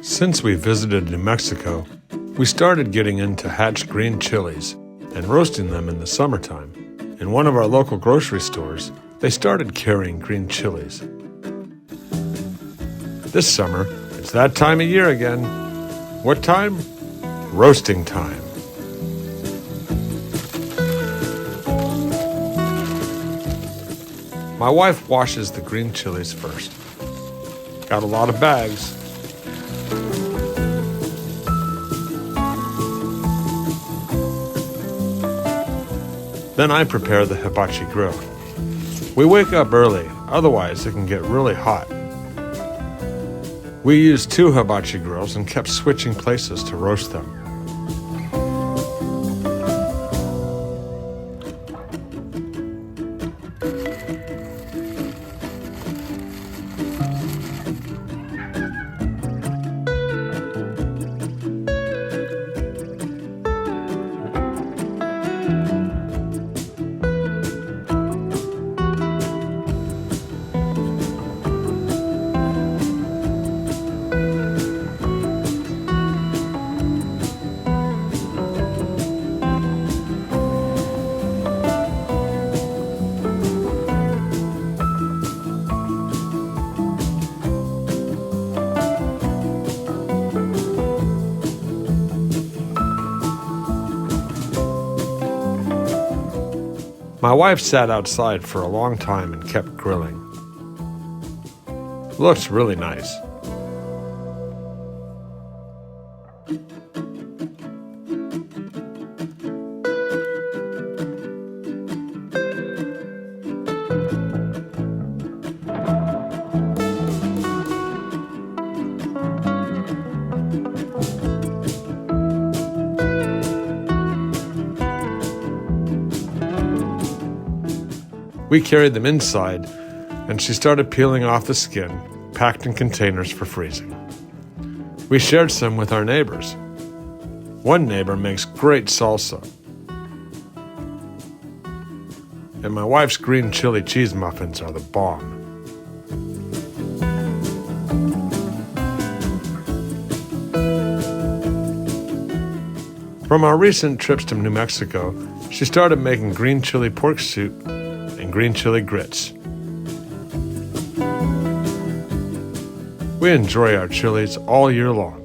Since we visited New Mexico, we started getting into Hatch Green Chiles and roasting them in the summertime. In one of our local grocery stores, they started carrying green chilies. This summer, it's that time of year again. What time? Roasting time. My wife washes the green chilies first. Got a lot of bags. Then I prepare the hibachi grill. We wake up early, otherwise it can get really hot. We used 2 hibachi grills and kept switching places to roast them. My wife sat outside for a long time and kept grilling. Looks really nice. We carried them inside, and she started peeling off the skin, packed in containers for freezing. We shared some with our neighbors. One neighbor makes great salsa, and my wife's green chili cheese muffins are the bomb. From our recent trips to New Mexico, she started making green chili pork soup and green chili grits. We enjoy our chilies all year long.